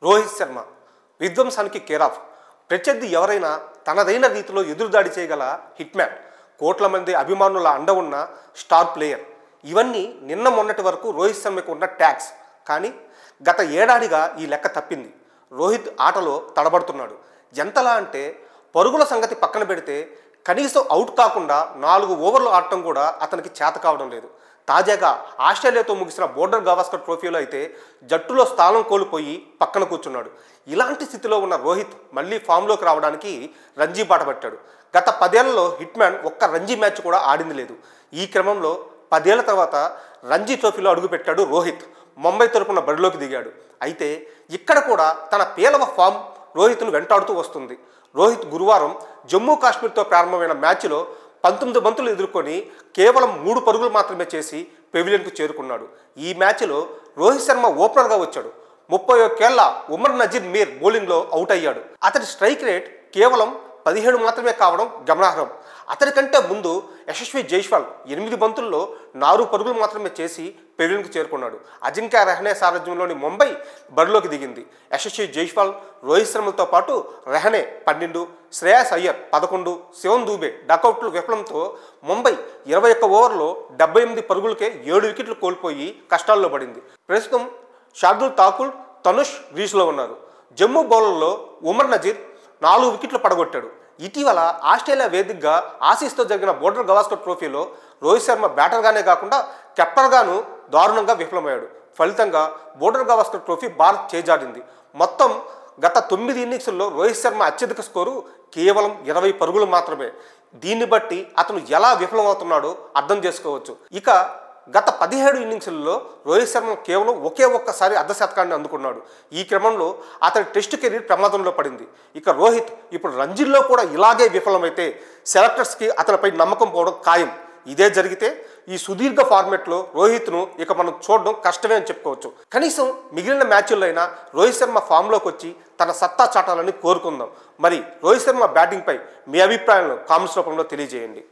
రోహిత్ శర్మ విధ్వంసానికి కేరాఫ్. ప్రత్యర్థి ఎవరైనా తనదైన రీతిలో ఎదురుదాడి చేయగల హిట్ మ్యాన్, కోట్ల మంది అభిమానుల అండ ఉన్న స్టార్ ప్లేయర్. ఇవన్నీ నిన్న మొన్నటి వరకు రోహిత్ శర్మకు ఉన్న ట్యాగ్స్. కానీ గత ఏడాదిగా ఈ లెక్క తప్పింది. రోహిత్ ఆటలో తడబడుతున్నాడు. ఎంతలా అంటే పరుగుల సంగతి పక్కన పెడితే కనీసం అవుట్ కాకుండా 4 ఓవర్లు ఆడటం కూడా అతనికి చేత కావడం లేదు. తాజాగా ఆస్ట్రేలియాతో ముగిసిన బోర్డర్ గవాస్కర్ ట్రోఫీలో అయితే జట్టులో స్థానం కోల్పోయి పక్కన కూర్చున్నాడు. ఇలాంటి స్థితిలో ఉన్న రోహిత్ మళ్ళీ ఫామ్లోకి రావడానికి రంజీ బాట పట్టాడు. గత 10 ఏళ్లలో హిట్ మ్యాన్ ఒక్క రంజీ మ్యాచ్ కూడా ఆడింది లేదు. ఈ క్రమంలో 10 ఏళ్ల తర్వాత రంజీ ట్రోఫీలో అడుగుపెట్టాడు రోహిత్. ముంబై తరపున బరిలోకి దిగాడు. అయితే ఇక్కడ కూడా తన పేలవ ఫామ్ రోహిత్ను వెంటాడుతూ వస్తుంది. రోహిత్ గురువారం జమ్మూ కాశ్మీర్తో ప్రారంభమైన మ్యాచ్లో 19 బంతులు ఎదుర్కొని కేవలం 3 పరుగులు మాత్రమే చేసి పెవిలియన్కు చేరుకున్నాడు. ఈ మ్యాచ్లో రోహిత్ శర్మ ఓపెనర్గా వచ్చాడు. 31 ఏళ్ల ఉమర్ నజీర్ మీర్ బౌలింగ్లో అవుట్ అయ్యాడు. అతడి స్ట్రైక్ రేట్ కేవలం 17 మాత్రమే కావడం గమనార్హం. అతడి కంటే ముందు యశస్వి జైస్వాల్ 8 బంతుల్లో 4 పరుగులు మాత్రమే చేసి పెవిలియన్కు చేరుకున్నాడు. అజింక్య రహానే సారథ్యంలోని ముంబై బరిలోకి దిగింది. యశస్వి జైస్వాల్, రోహిత్ శర్మలతో పాటు రహానే 12, శ్రేయాస్ అయ్యర్ 11, శివన్ దూబే డకౌట్లు విఫలంతో ముంబై 21 ఓవర్లో 78 పరుగులకే 7 వికెట్లు కోల్పోయి కష్టాల్లో పడింది. ప్రస్తుతం షార్దుల్ ఠాకూర్, తనుష్ రీస్లో ఉన్నారు. జమ్మూ బౌలర్లో ఉమర్ నజీర్ 4 వికెట్లు పడగొట్టాడు. ఇటీవల ఆస్ట్రేలియా వేదికగా ఆసీస్తో జరిగిన బోర్డర్ గవాస్కర్ ట్రోఫీలో రోహిత్ శర్మ బ్యాటర్గానే కాకుండా కెప్టెన్గాను దారుణంగా విఫలమయ్యాడు. ఫలితంగా బోర్డర్ గవాస్కర్ ట్రోఫీ భారత్ చేజాడింది. మొత్తం గత 9 ఇన్నింగ్స్ల్లో రోహిత్ శర్మ అత్యధిక స్కోరు కేవలం 20 పరుగులు మాత్రమే. దీన్ని బట్టి అతను ఎలా విఫలమవుతున్నాడో అర్థం చేసుకోవచ్చు. ఇక గత 17 ఇన్నింగ్స్లలో రోహిత్ శర్మ కేవలం ఒక్కసారి అర్ధశతకాన్ని అందుకున్నాడు. ఈ క్రమంలో అతడి టెస్ట్ కెరీర్ ప్రమాదంలో పడింది. ఇక రోహిత్ ఇప్పుడు రంజీల్లో కూడా ఇలాగే విఫలమైతే సెలెక్టర్స్కి అతనిపై నమ్మకం పోవడం ఖాయం. ఇదే జరిగితే ఈ సుదీర్ఘ ఫార్మెట్లో రోహిత్ను ఇక మనం చూడడం కష్టమే అని చెప్పుకోవచ్చు. కనీసం మిగిలిన మ్యాచ్ల్లో అయినా రోహిత్ శర్మ ఫామ్లోకి వచ్చి తన సత్తా చాటాలని కోరుకుందాం. మరి రోహిత్ శర్మ బ్యాటింగ్పై మీ అభిప్రాయాలను కామెంట్స్ రూపంలో తెలియజేయండి.